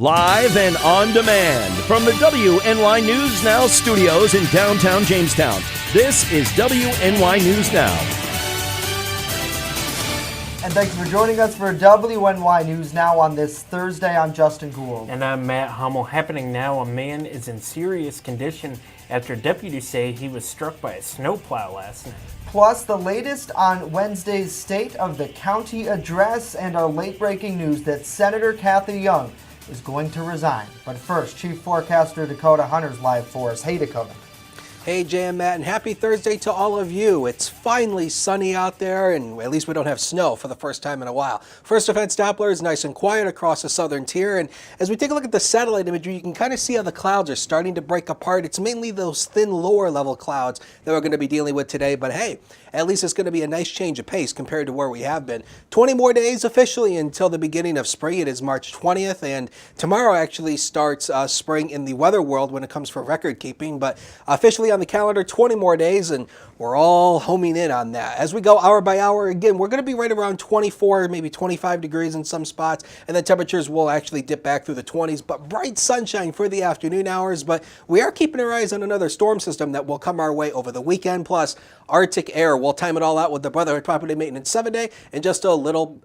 Live and on demand from the WNY News Now studios in downtown Jamestown. This is WNY News Now. And thanks for joining us for WNY News Now on this Thursday. I'm Justin Gould. And I'm Matt Hummel. Happening now, a man is in serious condition after deputies say he was struck by a snowplow last night. Plus, the latest on Wednesday's State of the County address and our late-breaking news that Senator Cathy Young is going to resign. But first, Chief Forecaster Dakota Hunter's live for us. Hey, Dakota. Hey, Jay and Matt, and happy Thursday to all of you. It's finally sunny out there, and at least we don't have snow for the first time in a while. First Defense Doppler is nice and quiet across the southern tier, and as we take a look at the satellite imagery, you can kind of see how the clouds are starting to break apart. It's mainly those thin lower level clouds that we're going to be dealing with today, but hey, at least it's going to be a nice change of pace compared to where we have been. 20 more days officially until the beginning of spring. It is March 20th, and tomorrow actually starts spring in the weather world when it comes for record keeping, but officially on the calendar, 20 more days, and we're all homing in on that. As we go hour by hour, again, we're going to be right around 24, maybe 25 degrees in some spots, and the temperatures will actually dip back through the 20s, but bright sunshine for the afternoon hours. But we are keeping our eyes on another storm system that will come our way over the weekend, plus Arctic air. We'll time it all out with the Brotherhood Property Maintenance 7-Day in just a little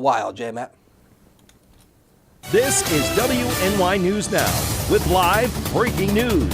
while, J. Matt. This is WNY News Now with live breaking news.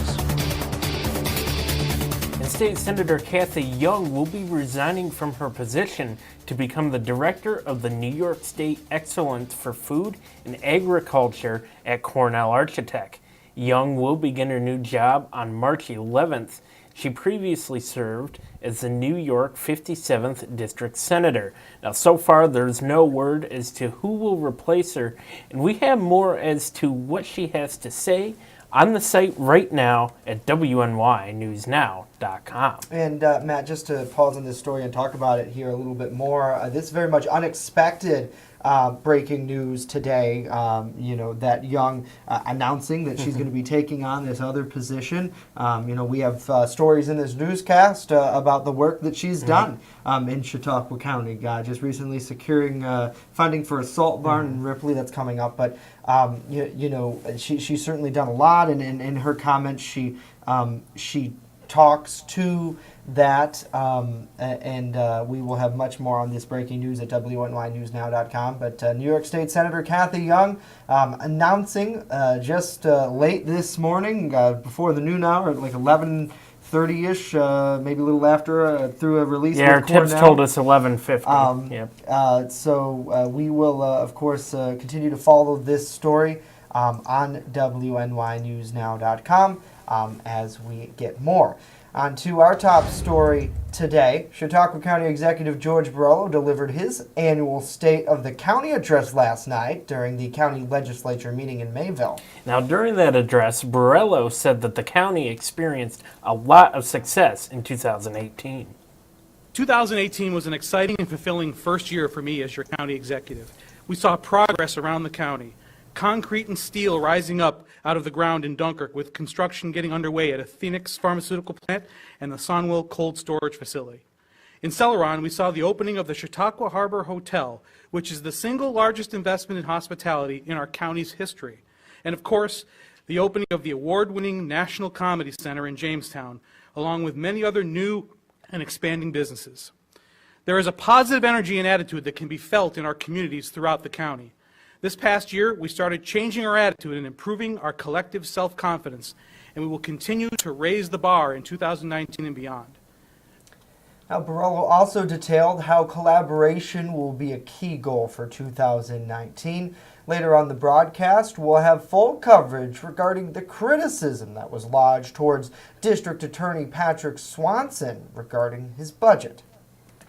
And State Senator Cathy Young will be resigning from her position to become the director of the New York State Excellence for Food and Agriculture at Cornell Architect. Young will begin her new job on March 11th. She previously served as the New York 57th District Senator. Now, so far, there's no word as to who will replace her, and we have more as to what she has to say on the site right now at WNYNewsNow.com. And Matt, just to pause on this story and talk about it here a little bit more, this is very much unexpected breaking news today, that Young announcing that she's going to be taking on this other position. We have stories in this newscast about the work that she's done in Chautauqua County, just recently securing funding for a salt barn in Ripley that's coming up. But, she's certainly done a lot, and in her comments, she talks to that, and we will have much more on this breaking news at WNYNewsNow.com. But New York State Senator Cathy Young announcing just late this morning, before the noon hour, at like 11:30-ish, maybe a little after, through a release. Yeah, our tips told us 11:50. So we will, of course, continue to follow this story on WNYNewsNow.com as we get more. On to our top story today. Chautauqua County Executive George Borrello delivered his annual State of the County address last night during the county legislature meeting in Mayville. Now, during that address, Borrello said that the county experienced a lot of success in 2018. 2018 was an exciting and fulfilling first year for me as your county executive. We saw progress around the county. Concrete and steel rising up out of the ground in Dunkirk, with construction getting underway at a Phoenix pharmaceutical plant and the Sonwell cold storage facility. In Celeron, we saw the opening of the Chautauqua Harbor Hotel, which is the single largest investment in hospitality in our county's history. And of course, the opening of the award-winning National Comedy Center in Jamestown, along with many other new and expanding businesses. There is a positive energy and attitude that can be felt in our communities throughout the county. This past year, we started changing our attitude and improving our collective self-confidence, and we will continue to raise the bar in 2019 and beyond. Now, Borrello also detailed how collaboration will be a key goal for 2019. Later on the broadcast, we'll have full coverage regarding the criticism that was lodged towards District Attorney Patrick Swanson regarding his budget.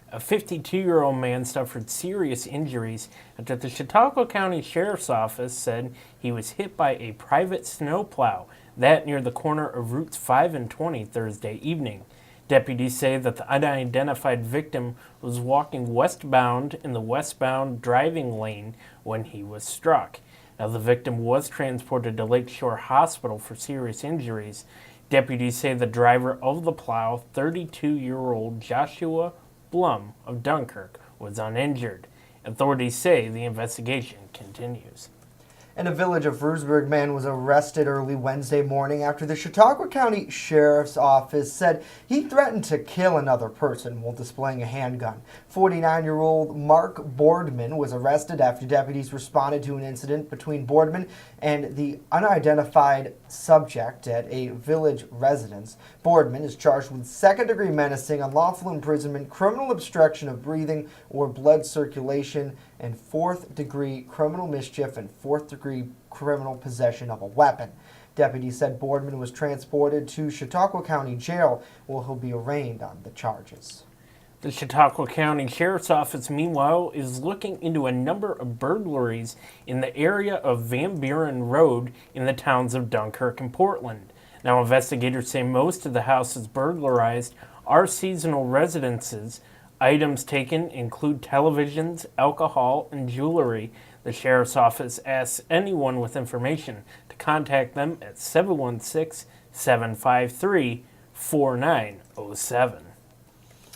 A 52-year-old man suffered serious injuries after the Chautauqua County Sheriff's Office said he was hit by a private snowplow, that near the corner of Routes 5 and 20 Thursday evening. Deputies say that the unidentified victim was walking westbound in the westbound driving lane when he was struck. Now, the victim was transported to Lakeshore Hospital for serious injuries. Deputies say the driver of the plow, 32-year-old Joshua Blum of Dunkirk, was uninjured. Authorities say the investigation continues. And a Village of Frewsburg man was arrested early Wednesday morning after the Chautauqua County Sheriff's Office said he threatened to kill another person while displaying a handgun. 49-year-old Mark Boardman was arrested after deputies responded to an incident between Boardman and the unidentified subject at a village residence. Boardman is charged with second-degree menacing, unlawful imprisonment, criminal obstruction of breathing or blood circulation, and fourth-degree criminal mischief and fourth-degree criminal possession of a weapon. Deputies said Boardman was transported to Chautauqua County Jail where he'll be arraigned on the charges. The Chautauqua County Sheriff's Office, meanwhile, is looking into a number of burglaries in the area of Van Buren Road in the towns of Dunkirk and Portland. Now, investigators say most of the houses burglarized are seasonal residences. Items taken include televisions, alcohol, and jewelry. The Sheriff's Office asks anyone with information to contact them at 716-753-4907.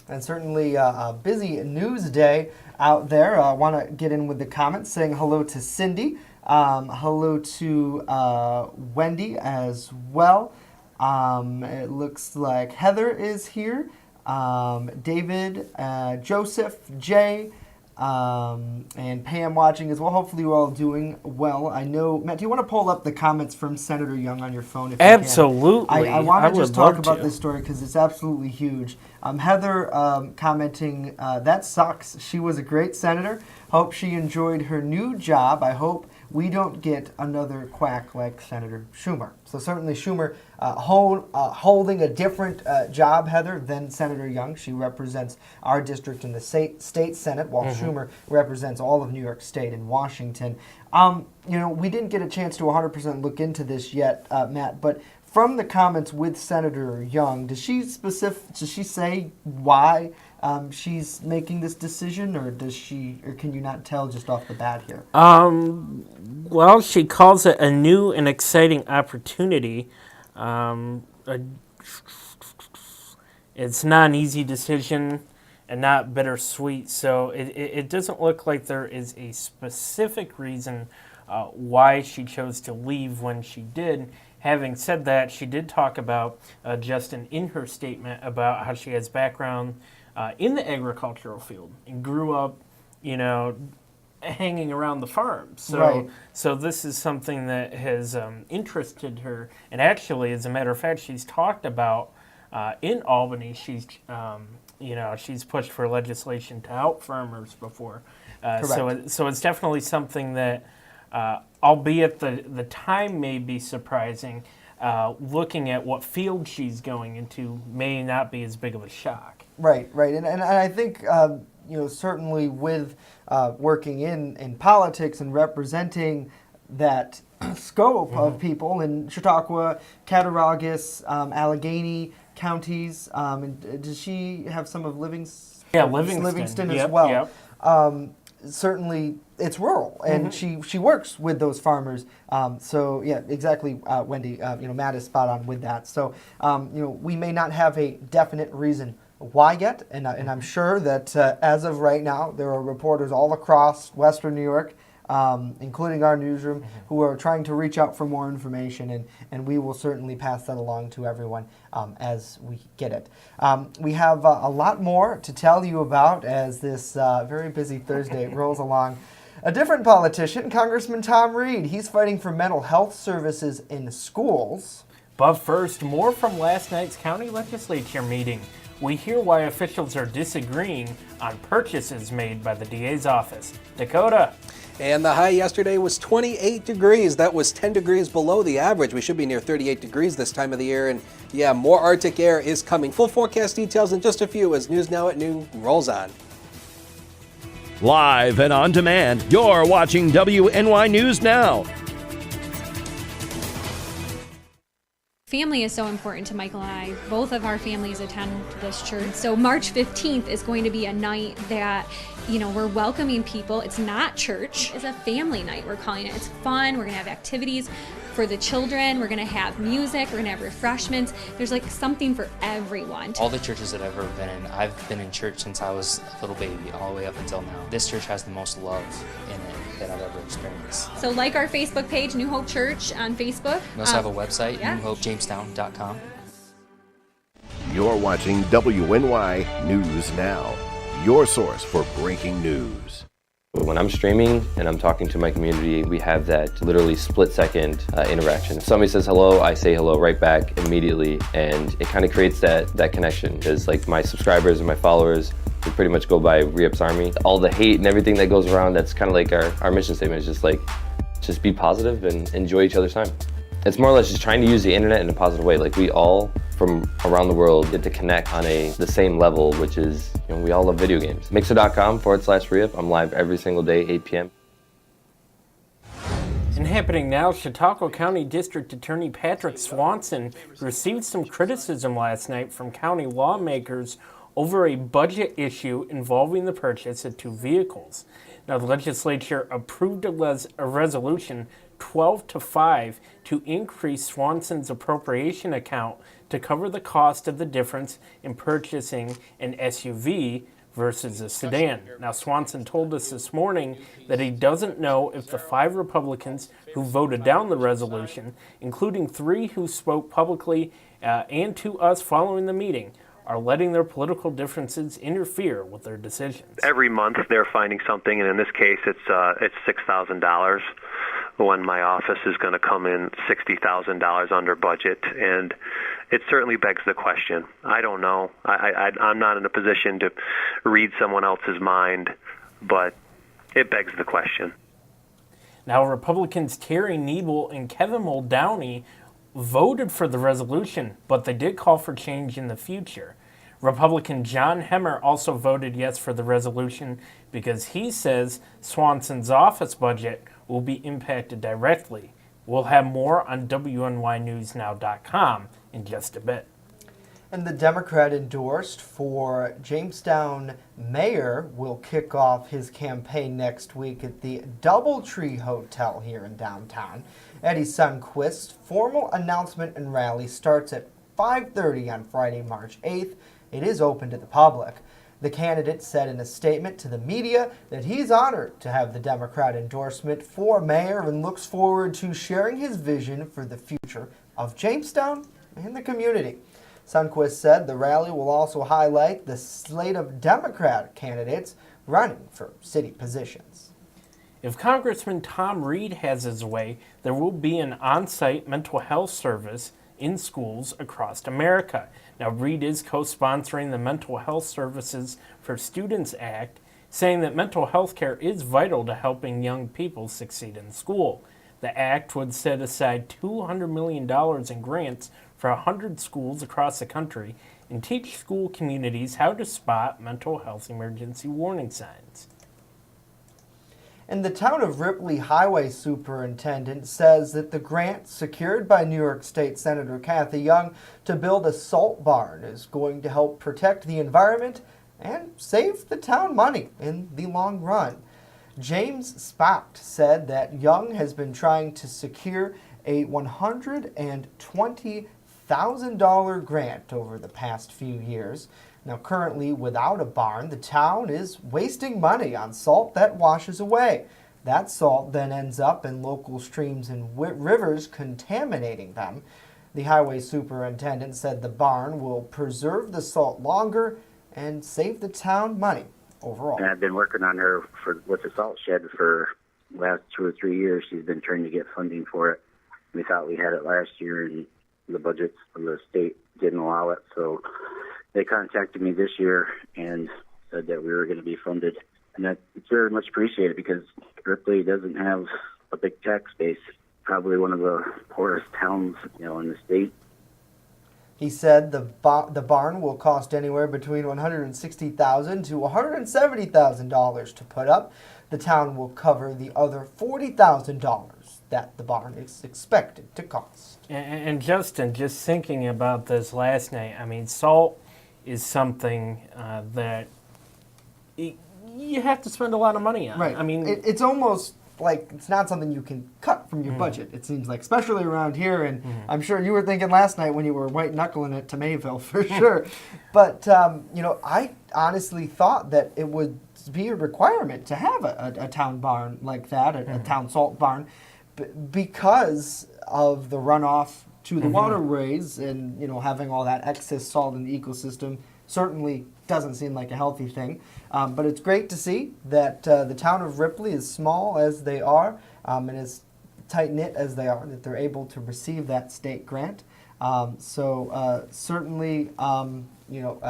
And certainly a busy news day out there. I want to get in with the comments saying hello to Cindy, hello to Wendy as well. It looks like Heather is here. David, Joseph, Jay, and Pam watching as well. Hopefully you're all doing well. I know, Matt, do you want to pull up the comments from Senator Young on your phone? If Absolutely. you can? I want to just talk about to. this story because it's absolutely huge. Heather commenting, that sucks. She was a great senator. Hope she enjoyed her new job. I hope we don't get another quack like Senator Schumer. So certainly Schumer holding a different job, Heather, than Senator Young. She represents our district in the state Senate, while Schumer represents all of New York State and Washington. We didn't get a chance to 100% look into this yet, Matt, but from the comments with Senator Young, does she say why she's making this decision, or can you not tell just off the bat here? Well, she calls it a new and exciting opportunity. It's not an easy decision and not bittersweet, so it doesn't look like there is a specific reason why she chose to leave when she did. Having said that, she did talk about, Justin, in her statement about how she has background in the agricultural field and grew up, hanging around the farm. So, right. So this is something that has interested her. And actually, as a matter of fact, she's talked about in Albany. She's pushed for legislation to help farmers before. So it's definitely something that, albeit the time may be surprising, looking at what field she's going into may not be as big of a shock. Right. And I think, certainly with working in politics and representing that scope of people in Chautauqua, Cattaraugus, Allegheny counties, and does she have some of Livingston as well? Yep. Certainly it's rural, and she works with those farmers. So yeah, exactly, Wendy. Matt is spot on with that. So we may not have a definite reason why yet, and I'm sure that as of right now, there are reporters all across Western New York, including our newsroom, who are trying to reach out for more information, and we will certainly pass that along to everyone as we get it. We have a lot more to tell you about as this very busy Thursday rolls along. A different politician, Congressman Tom Reed, he's fighting for mental health services in schools. But first, more from last night's county legislature meeting. We hear why officials are disagreeing on purchases made by the DA's office. Dakota. And the high yesterday was 28 degrees. That was 10 degrees below the average. We should be near 38 degrees this time of the year. And yeah, more Arctic air is coming. Full forecast details in just a few as News Now at Noon rolls on. Live and on demand, you're watching WNY News Now. Family is so important to Michael and I. Both of our families attend this church. So March 15th is going to be a night that, we're welcoming people. It's not church. It's a family night, we're calling it. It's fun. We're going to have activities for the children. We're going to have music. We're going to have refreshments. There's like something for everyone. All the churches that I've ever been in, I've been in church since I was a little baby, all the way up until now. This church has the most love in it that I've ever experienced. So like our Facebook page, New Hope Church on Facebook. We also have a website, yeah. newhopejamestown.com. You're watching WNY News Now, your source for breaking news. When I'm streaming and I'm talking to my community, we have that literally split-second interaction. If somebody says hello, I say hello right back immediately, and it kind of creates that connection. Because like my subscribers and my followers, we pretty much go by Re-Ups Army. All the hate and everything that goes around, that's kind of like our mission statement, is just be positive and enjoy each other's time. It's more or less just trying to use the internet in a positive way. Like we all from around the world get to connect on the same level, which is, we all love video games. Mixer.com/Re-Up. I'm live every single day, 8 p.m. And happening now, Chautauqua County District Attorney Patrick Swanson received some criticism last night from county lawmakers over a budget issue involving the purchase of 2 vehicles. Now, the legislature approved a resolution 12-5 to increase Swanson's appropriation account to cover the cost of the difference in purchasing an SUV versus a sedan. Now, Swanson told us this morning that he doesn't know if the 5 Republicans who voted down the resolution, including 3 who spoke publicly and to us following the meeting, are letting their political differences interfere with their decisions. Every month they're finding something, and in this case it's $6,000 when my office is going to come in $60,000 under budget, and it certainly begs the question. I don't know. I'm not in a position to read someone else's mind, but it begs the question. Now, Republicans Terry Nebel and Kevin Muldowney voted for the resolution, but they did call for change in the future. Republican John Hemmer also voted yes for the resolution because he says Swanson's office budget will be impacted directly. We'll have more on WNYNewsNow.com in just a bit. And the Democrat endorsed for Jamestown mayor will kick off his campaign next week at the Doubletree Hotel here in downtown. Eddie Sundquist's formal announcement and rally starts at 5:30 on Friday, March 8th. It is open to the public. The candidate said in a statement to the media that he's honored to have the Democrat endorsement for mayor and looks forward to sharing his vision for the future of Jamestown and the community. Sundquist said the rally will also highlight the slate of Democrat candidates running for city positions. If Congressman Tom Reed has his way, there will be an on-site mental health service in schools across America. Now, Reed is co-sponsoring the Mental Health Services for Students Act, saying that mental health care is vital to helping young people succeed in school. The act would set aside $200 million in grants for 100 schools across the country and teach school communities how to spot mental health emergency warning signs. And the town of Ripley highway superintendent says that the grant secured by New York State Senator Kathy Young to build a salt barn is going to help protect the environment and save the town money in the long run. James Spock said that Young has been trying to secure a $120,000 grant over the past few years. Now, currently, without a barn, the town is wasting money on salt that washes away. That salt then ends up in local streams and rivers, contaminating them. The highway superintendent said the barn will preserve the salt longer and save the town money overall. And I've been working on her with the salt shed for the last 2 or 3 years. She's been trying to get funding for it. We thought we had it last year, and the budgets from the state didn't allow it, so they contacted me this year and said that we were going to be funded. And that it's very much appreciated because Ripley doesn't have a big tax base, probably one of the poorest towns, in the state. He said the barn will cost anywhere between $160,000 to $170,000 to put up. The town will cover the other $40,000 that the barn is expected to cost. And Justin, just thinking about this last night, I mean, salt is something that you have to spend a lot of money on. Right. I mean, it's almost like it's not something you can cut from your budget, it seems like, especially around here. And I'm sure you were thinking last night when you were white-knuckling it to Mayville, for sure. But, I honestly thought that it would be a requirement to have a town barn like that, a town salt barn, because of the runoff to the waterways and, having all that excess salt in the ecosystem certainly doesn't seem like a healthy thing. But it's great to see that the town of Ripley, as small as they are and as tight-knit as they are, that they're able to receive that state grant. Certainly,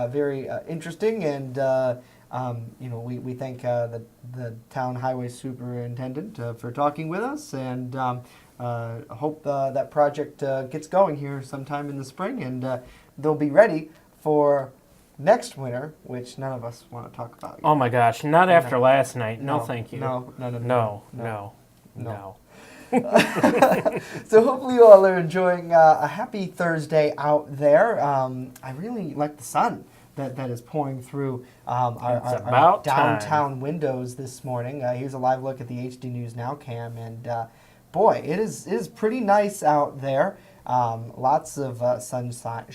very interesting, and we thank the town highway superintendent for talking with us, and hope that project gets going here sometime in the spring, and they'll be ready for next winter, which none of us want to talk about yet. oh my gosh, not after last night. No, thank you. No. So hopefully you all are enjoying a happy Thursday out there. I really like the sun that is pouring through our downtown windows this morning. Here's a live look at the HD News Now cam, and boy, it is pretty nice out there. Lots of sunshine.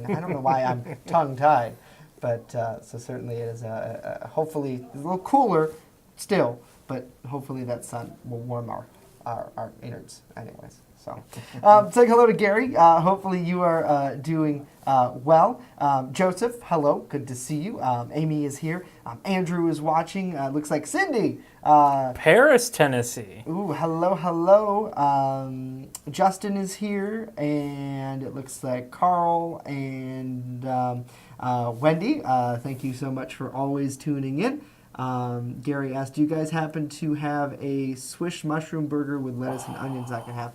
I don't know why I'm tongue-tied, but so certainly it is hopefully a little cooler still, but hopefully that sun will warm our innards anyways. So say hello to Gary. Hopefully you are doing well. Joseph, hello. Good to see you. Amy is here. Andrew is watching. Looks like Cindy. Paris, Tennessee. Ooh, hello. Justin is here, and it looks like Carl and Wendy. Thank you so much for always tuning in. Gary asked, do you guys happen to have a Swiss mushroom burger with lettuce and onions I can have?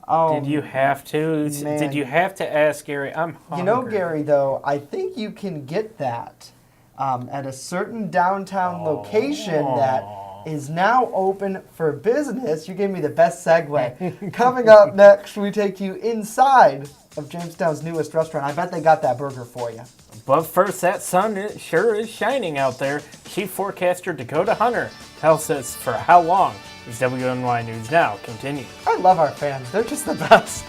Oh, did you have to? Man. Did you have to ask Gary? I'm hungry. Gary, though, I think you can get that at a certain downtown location that is now open for business. You gave me the best segue. Coming up next, we take you inside of Jamestown's newest restaurant. I bet they got that burger for you. But first, that sun sure is shining out there. Chief forecaster Dakota Hunter tells us for how long. As WNY News Now continues. I love our fans. They're just the best.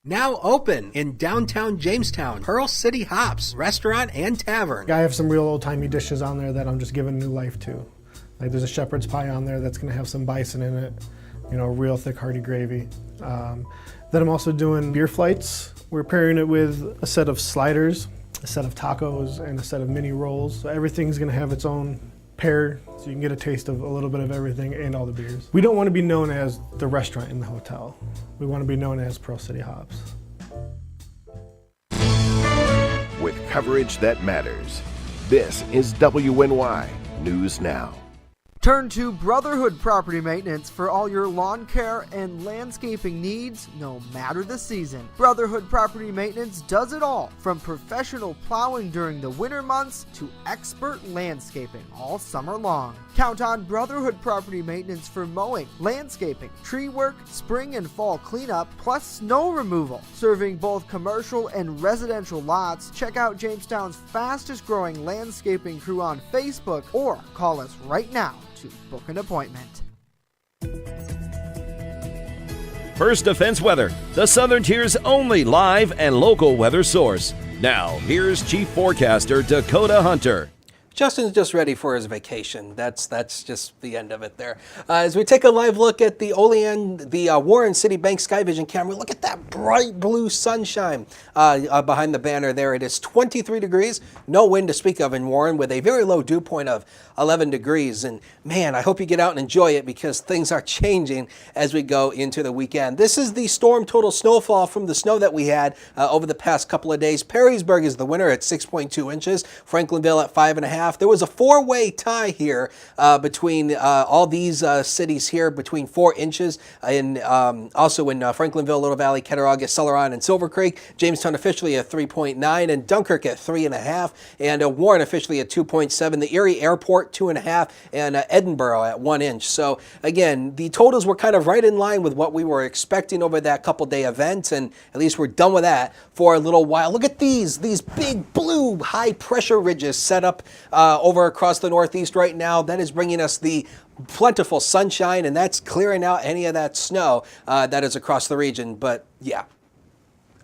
Now open in downtown Jamestown, Pearl City Hops, restaurant and tavern. I have some real old-timey dishes on there that I'm just giving new life to. Like there's a shepherd's pie on there that's going to have some bison in it, real thick hearty gravy. Then I'm also doing beer flights. We're pairing it with a set of sliders, a set of tacos, and a set of mini rolls. So everything's going to have its own pair, so you can get a taste of a little bit of everything and all the beers. We don't want to be known as the restaurant in the hotel. We want to be known as Pearl City Hops. With coverage that matters, this is WNY News Now. Turn to Brotherhood Property Maintenance for all your lawn care and landscaping needs, no matter the season. Brotherhood Property Maintenance does it all, from professional plowing during the winter months to expert landscaping all summer long. Count on Brotherhood Property Maintenance for mowing, landscaping, tree work, spring and fall cleanup, plus snow removal. Serving both commercial and residential lots, check out Jamestown's fastest growing landscaping crew on Facebook or call us right now to book an appointment. First Defense Weather, the Southern Tier's only live and local weather source. Now, here's Chief Forecaster Dakota Hunter. Justin's just ready for his vacation. That's just the end of it there. As we take a live look at the Warren City Bank Sky Vision camera, look at that bright blue sunshine behind the banner there. It is 23 degrees, no wind to speak of in Warren, with a very low dew point of 11 degrees. And man, I hope you get out and enjoy it, because things are changing as we go into the weekend. This is the storm total snowfall from the snow that we had over the past couple of days. Perrysburg is the winner at 6.2 inches, Franklinville at 5.5. 3.5. There was a 4-way tie here between all these cities here, between 4 inches, and also in Franklinville, Little Valley, Cattaraugus, Celeron, and Silver Creek. Jamestown officially at 3.9, and Dunkirk at 3.5, and Warren officially at 2.7. The Erie Airport 2.5, and Edinburgh at 1 inch. So again, the totals were kind of right in line with what we were expecting over that couple-day event, and at least we're done with that for a little while. Look at these big blue high-pressure ridges set up over across the Northeast right now. That is bringing us the plentiful sunshine, and that's clearing out any of that snow that is across the region. But yeah,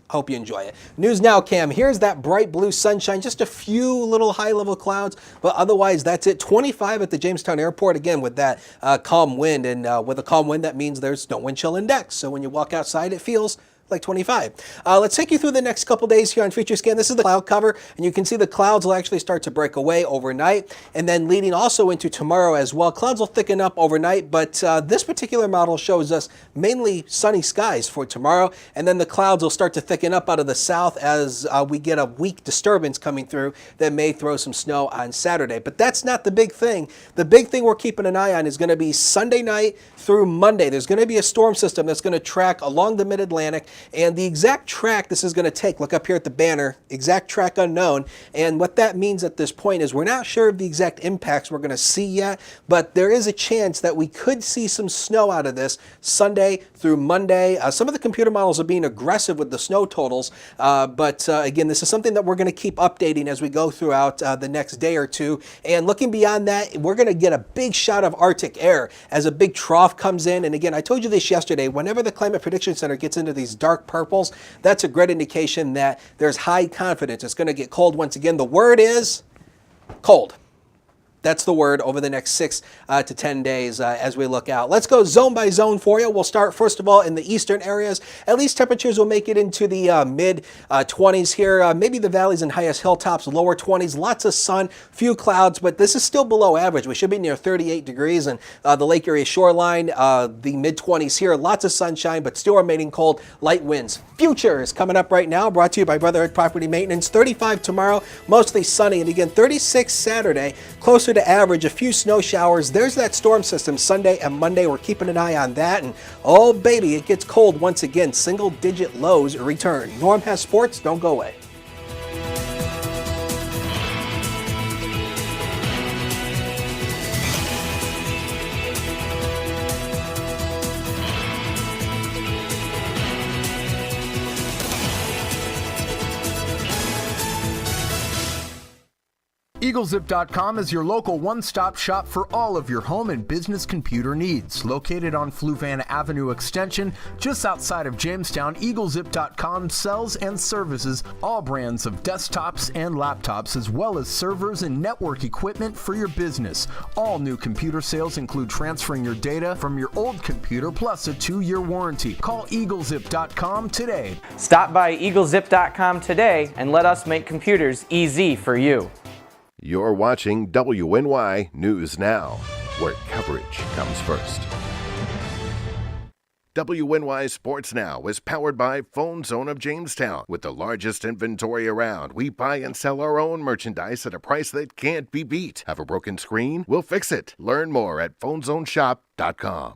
hope you enjoy it. News now, Cam. Here's that bright blue sunshine. Just a few little high-level clouds, but otherwise that's it. 25 at the Jamestown Airport, again, with that calm wind. And with a calm wind, that means there's no wind chill index. So when you walk outside, it feels like 25. Let's take you through the next couple days here on Feature Scan. This is the cloud cover, and you can see the clouds will actually start to break away overnight, and then leading also into tomorrow as well. Clouds will thicken up overnight, but this particular model shows us mainly sunny skies for tomorrow, and then the clouds will start to thicken up out of the south as we get a weak disturbance coming through that may throw some snow on Saturday. But that's not the big thing. The big thing we're keeping an eye on is going to be Sunday night through Monday. There's going to be a storm system that's going to track along the mid-Atlantic, and the exact track this is going to take, look up here at the banner, exact track unknown. And what that means at this point is we're not sure of the exact impacts we're going to see yet, but there is a chance that we could see some snow out of this Sunday through Monday. Some of the computer models are being aggressive with the snow totals, but again, this is something that we're going to keep updating as we go throughout the next day or two. And looking beyond that, we're going to get a big shot of Arctic air as a big trough comes in. And again, I told you this yesterday, whenever the Climate Prediction Center gets into these dark purples, that's a great indication that there's high confidence it's going to get cold once again. The word is cold. That's the word over the next 6 to 10 days as we look out. Let's go zone by zone for you. We'll start, first of all, in the eastern areas. At least temperatures will make it into the mid-20s here. Maybe the valleys and highest hilltops, lower 20s. Lots of sun, few clouds, but this is still below average. We should be near 38 degrees, and the Lake Erie shoreline, the mid-20s here. Lots of sunshine, but still remaining cold. Light winds. Future is coming up right now, brought to you by Brotherhood Property Maintenance. 35 tomorrow, mostly sunny, and again, 36 Saturday, closer to average, a few snow showers. There's that storm system Sunday and Monday. We're keeping an eye on that, and oh baby, it gets cold once again. Single-digit lows return. Norm has sports. Don't go away. EagleZip.com is your local one-stop shop for all of your home and business computer needs. Located on Fluvan Avenue Extension, just outside of Jamestown, EagleZip.com sells and services all brands of desktops and laptops, as well as servers and network equipment for your business. All new computer sales include transferring your data from your old computer, plus a 2-year warranty. Call EagleZip.com today. Stop by EagleZip.com today and let us make computers easy for you. You're watching WNY News Now, where coverage comes first. WNY Sports Now is powered by Phone Zone of Jamestown. With the largest inventory around, we buy and sell our own merchandise at a price that can't be beat. Have a broken screen? We'll fix it. Learn more at phonezoneshop.com.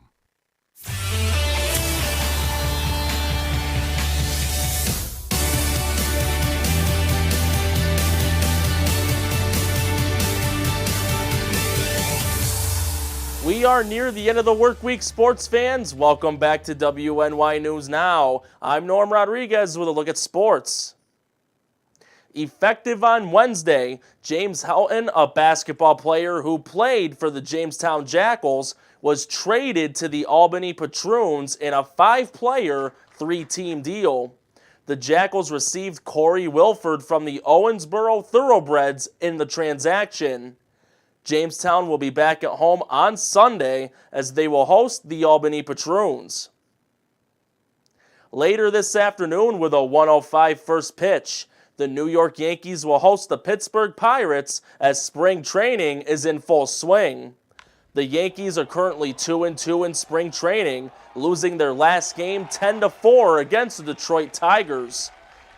We are near the end of the work week, sports fans. Welcome back to WNY News Now. I'm Norm Rodriguez with a look at sports. Effective on Wednesday, James Helton, a basketball player who played for the Jamestown Jackals, was traded to the Albany Patroons in a 5-player, 3-team deal. The Jackals received Corey Wilford from the Owensboro Thoroughbreds in the transaction. Jamestown will be back at home on Sunday as they will host the Albany Patroons. Later this afternoon with a 1:05 first pitch, the New York Yankees will host the Pittsburgh Pirates as spring training is in full swing. The Yankees are currently 2-2 in spring training, losing their last game 10-4 against the Detroit Tigers.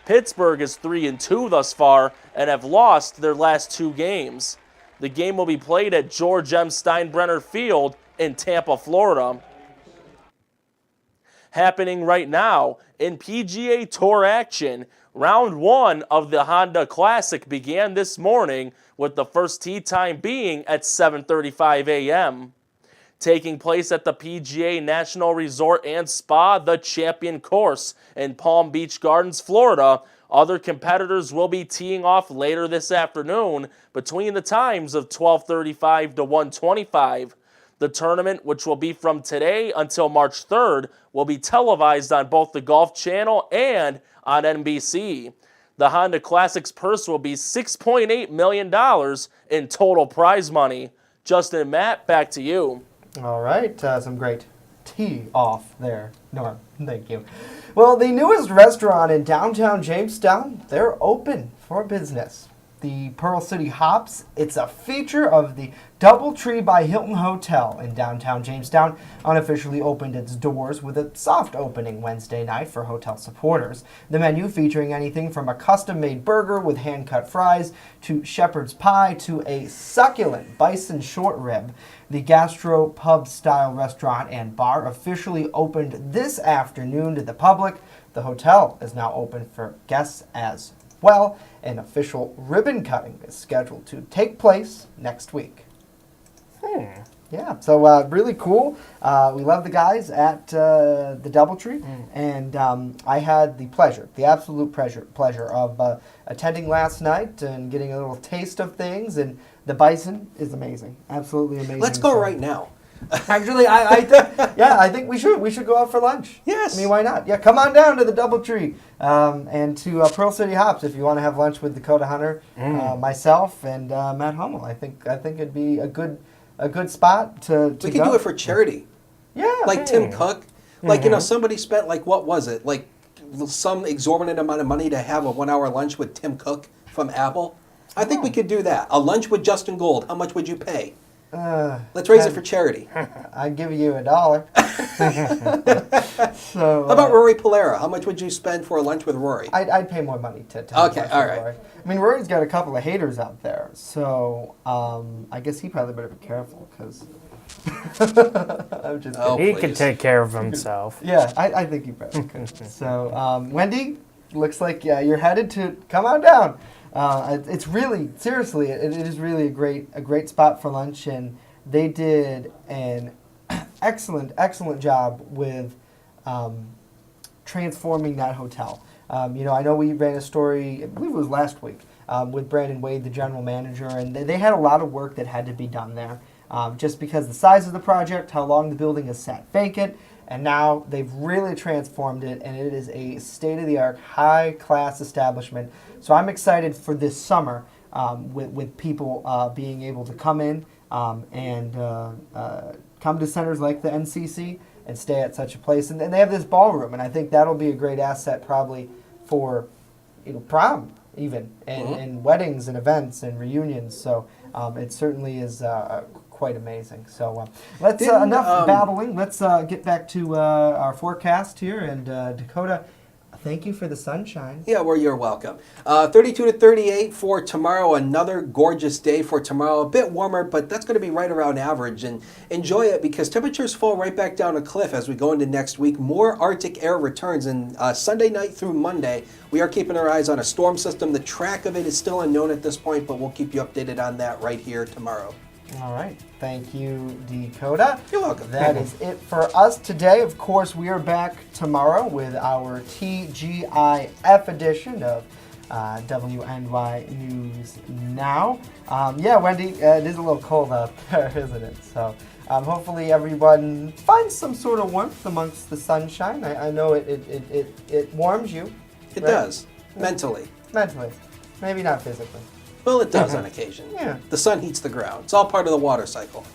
Pittsburgh is 3-2 thus far and have lost their last 2 games. The game will be played at George M. Steinbrenner Field in Tampa, Florida. Happening right now in PGA Tour action, round 1 of the Honda Classic began this morning with the first tee time being at 7:35 a.m. Taking place at the PGA National Resort and Spa, the Champion Course in Palm Beach Gardens, Florida. Other competitors will be teeing off later this afternoon between the times of 12:35 to 1:25. The tournament, which will be from today until March 3rd, will be televised on both the Golf Channel and on NBC. The Honda Classic's purse will be $6.8 million in total prize money. Justin and Matt, back to you. All right, some great tee off there, Norm. Thank you. Well, the newest restaurant in downtown Jamestown, they're open for business. The Pearl City Hops, it's a feature of the DoubleTree by Hilton Hotel in downtown Jamestown, unofficially opened its doors with a soft opening Wednesday night for hotel supporters. The menu featuring anything from a custom-made burger with hand-cut fries to shepherd's pie to a succulent bison short rib. The Gastro Pub-style restaurant and bar officially opened this afternoon to the public. The hotel is now open for guests as well. An official ribbon cutting is scheduled to take place next week. Yeah, so really cool. We love the guys at the DoubleTree, and I had the absolute pleasure of attending last night and getting a little taste of things, and the bison is amazing, absolutely amazing. Let's go right now. Actually, I think we should go out for lunch. Yes. I mean, why not? Yeah, come on down to the DoubleTree and to Pearl City Hops if you want to have lunch with Dakota Hunter, myself, and Matt Hummel. I think it'd be a good spot to We could do it for charity. Yeah. Like Tim Cook. Like, somebody spent, like, what was it? Like, some exorbitant amount of money to have a 1-hour lunch with Tim Cook from Apple. I think we could do that. A lunch with Justin Gold. How much would you pay? Let's raise it for charity. I'd give you $1. So, how about Rory Polera? How much would you spend for a lunch with Rory? I'd pay more money to okay, all right. Rory. I mean, Rory's got a couple of haters out there, so I guess he probably better be careful because I'm just he can take care of himself. Yeah, I think he probably could. So, Wendy, looks like you're headed to come on down. It's really, seriously, it is really a great spot for lunch, and they did an excellent job with transforming that hotel. I know we ran a story, I believe it was last week, with Brandon Wade, the general manager, and they had a lot of work that had to be done there, just because the size of the project, how long the building has sat vacant, and now they've really transformed it, and it is a state-of-the-art, high-class establishment. So I'm excited for this summer with people being able to come in and come to centers like the NCC and stay at such a place. And they have this ballroom, and I think that'll be a great asset probably for prom even, and weddings and events and reunions. So it certainly is quite amazing. So let's enough babbling. Let's get back to our forecast here. And Dakota, thank you for the sunshine. Yeah, well, you're welcome. 32 to 38 for tomorrow. Another gorgeous day for tomorrow. A bit warmer, but that's going to be right around average. And enjoy it because temperatures fall right back down a cliff as we go into next week. More Arctic air returns. And Sunday night through Monday, we are keeping our eyes on a storm system. The track of it is still unknown at this point, but we'll keep you updated on that right here tomorrow. All right. Thank you, Dakota. You're welcome. That is it for us today. Of course, we are back tomorrow with our TGIF edition of WNY News Now. Wendy, it is a little cold out there, isn't it? So hopefully everyone finds some sort of warmth amongst the sunshine. I know it warms you. It does. Mentally. Mentally. Maybe not physically. Well, it does on occasion. Yeah. The sun heats the ground. It's all part of the water cycle.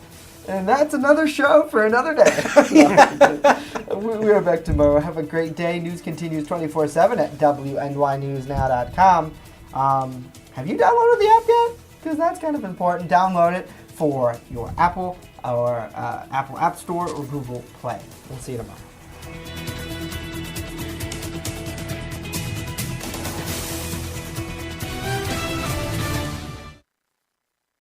And that's another show for another day. We are back tomorrow. Have a great day. News continues 24/7 at WNYNewsNow.com. Have you downloaded the app yet? Because that's kind of important. Download it for your Apple or Apple App Store or Google Play. We'll see you tomorrow.